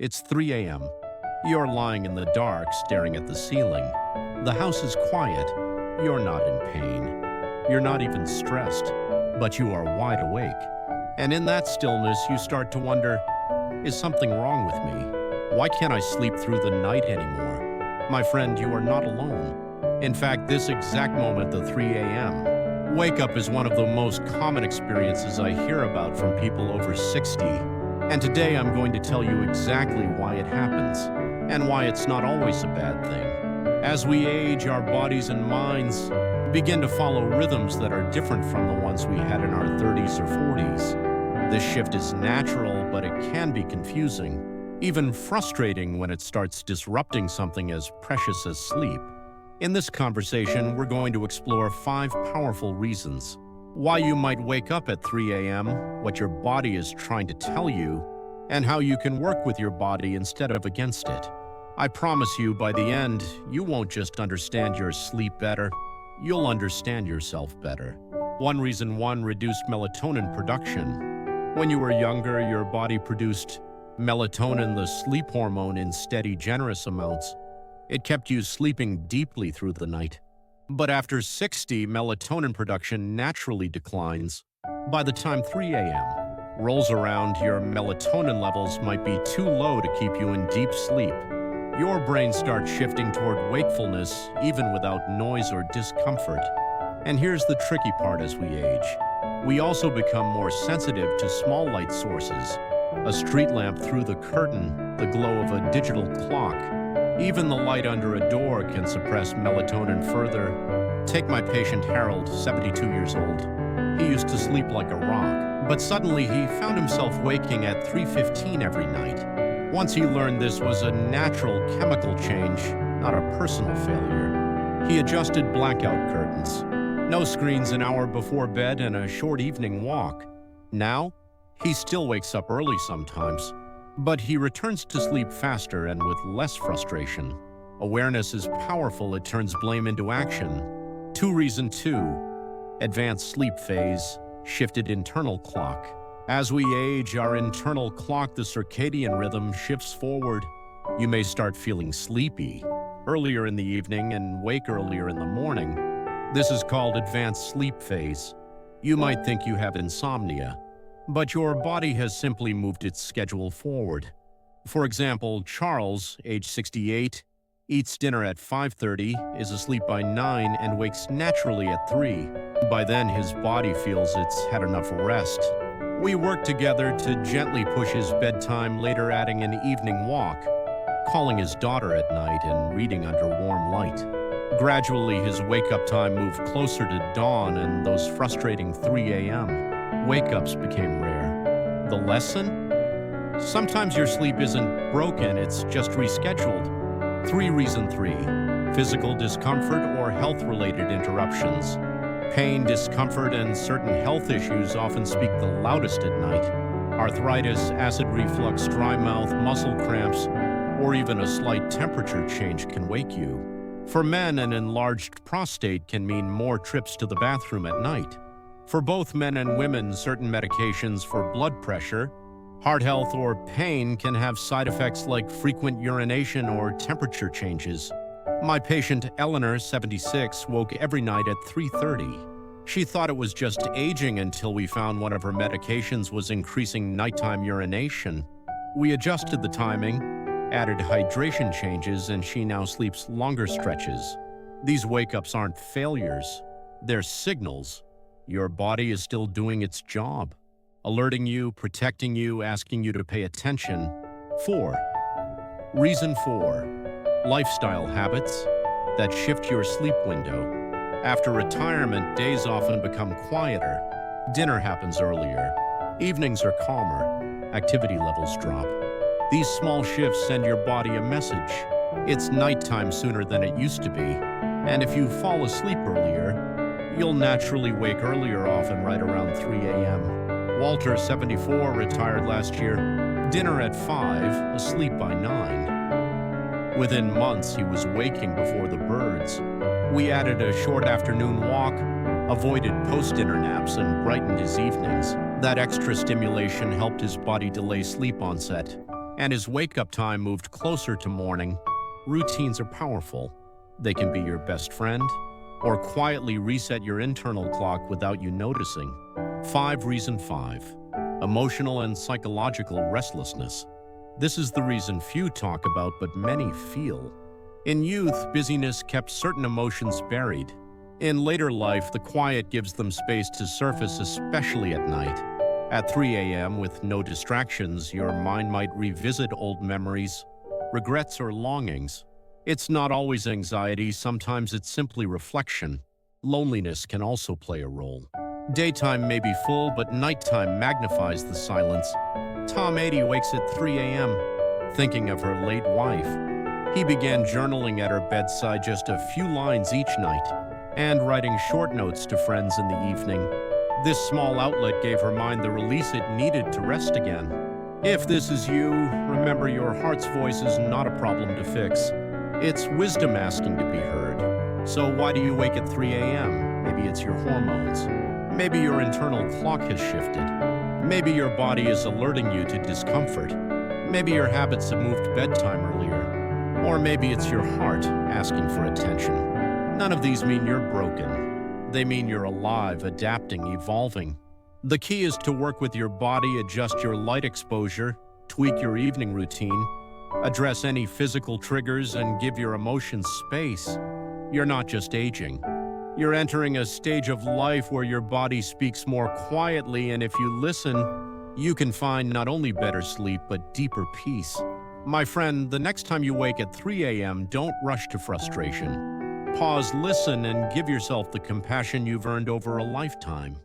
It's 3 a.m. You're lying in the dark, staring at the ceiling. The house is quiet. You're not in pain. You're not even stressed, but you are wide awake. And in that stillness, you start to wonder, is something wrong with me? Why can't I sleep through the night anymore? My friend, you are not alone. In fact, this exact moment, the 3 a.m. wake-up is one of the most common experiences I hear about from people over 60. And today I'm going to tell you exactly why it happens, and why it's not always a bad thing. As we age, our bodies and minds begin to follow rhythms that are different from the ones we had in our 30s or 40s. This shift is natural, but it can be confusing, even frustrating when it starts disrupting something as precious as sleep. In this conversation, we're going to explore 5 powerful reasons why you might wake up at 3 a.m., what your body is trying to tell you, and how you can work with your body instead of against it. I promise you, by the end, you won't just understand your sleep better, you'll understand yourself better. 1 reason: reduced melatonin production. When you were younger, your body produced melatonin, the sleep hormone, in steady, generous amounts. It kept you sleeping deeply through the night. But after 60, melatonin production naturally declines. By the time 3 a.m. rolls around, your melatonin levels might be too low to keep you in deep sleep. Your brain starts shifting toward wakefulness, even without noise or discomfort. And here's the tricky part: as we age, we also become more sensitive to small light sources. A street lamp through the curtain, the glow of a digital clock, even the light under a door can suppress melatonin further. Take my patient Harold, 72 years old. He used to sleep like a rock, but suddenly he found himself waking at 3:15 every night. Once he learned this was a natural chemical change, not a personal failure, he adjusted blackout curtains. No screens an hour before bed and a short evening walk. Now, he still wakes up early sometimes, but he returns to sleep faster and with less frustration. Awareness is powerful. It turns blame into action. Reason 2, advanced sleep phase, shifted internal clock. As we age, our internal clock, the circadian rhythm, shifts forward. You may start feeling sleepy earlier in the evening and wake earlier in the morning. This is called advanced sleep phase. You might think you have insomnia, but your body has simply moved its schedule forward. For example, Charles, age 68, eats dinner at 5:30, is asleep by 9, and wakes naturally at 3. By then, his body feels it's had enough rest. We work together to gently push his bedtime, later adding an evening walk, calling his daughter at night, and reading under warm light. Gradually, his wake-up time moved closer to dawn, and those frustrating 3 a.m. wake-ups became rare. The lesson? Sometimes your sleep isn't broken, it's just rescheduled. Reason 3, physical discomfort or health-related interruptions. Pain, discomfort, and certain health issues often speak the loudest at night. Arthritis, acid reflux, dry mouth, muscle cramps, or even a slight temperature change can wake you. For men, an enlarged prostate can mean more trips to the bathroom at night. For both men and women, certain medications for blood pressure, heart health, or pain can have side effects like frequent urination or temperature changes. My patient Eleanor, 76, woke every night at 3:30. She thought it was just aging until we found one of her medications was increasing nighttime urination. We adjusted the timing, added hydration changes, and she now sleeps longer stretches. These wake-ups aren't failures, they're signals. Your body is still doing its job, alerting you, protecting you, asking you to pay attention. Reason 4, lifestyle habits that shift your sleep window. After retirement, days often become quieter. Dinner happens earlier. Evenings are calmer. Activity levels drop. These small shifts send your body a message. It's nighttime sooner than it used to be. And if you fall asleep earlier, you'll naturally wake earlier, often right around 3 a.m. Walter, 74, retired last year. Dinner at 5, asleep by 9. Within months, he was waking before the birds. We added a short afternoon walk, avoided post-dinner naps, and brightened his evenings. That extra stimulation helped his body delay sleep onset. and his wake-up time moved closer to morning. Routines are powerful. They can be your best friend or quietly reset your internal clock without you noticing. 5. Emotional and psychological restlessness. This is the reason few talk about but many feel. In youth, busyness kept certain emotions buried. In later life, the quiet gives them space to surface, especially at night. At 3 a.m., with no distractions, your mind might revisit old memories, regrets, or longings. It's not always anxiety, sometimes it's simply reflection. Loneliness can also play a role. Daytime may be full, but nighttime magnifies the silence. Tom 80 wakes at 3 a.m., thinking of her late wife. He began journaling at her bedside, just a few lines each night, and writing short notes to friends in the evening. This small outlet gave her mind the release it needed to rest again. If this is you, remember your heart's voice is not a problem to fix. It's wisdom asking to be heard. So why do you wake at 3 a.m.? Maybe it's your hormones. Maybe your internal clock has shifted. Maybe your body is alerting you to discomfort. Maybe your habits have moved bedtime earlier. Or maybe it's your heart asking for attention. None of these mean you're broken. They mean you're alive, adapting, evolving. The key is to work with your body, adjust your light exposure, tweak your evening routine, address any physical triggers, and give your emotions space. You're not just aging. You're entering a stage of life where your body speaks more quietly, and if you listen, you can find not only better sleep, but deeper peace. My friend, the next time you wake at 3 a.m., don't rush to frustration. Pause, listen, and give yourself the compassion you've earned over a lifetime.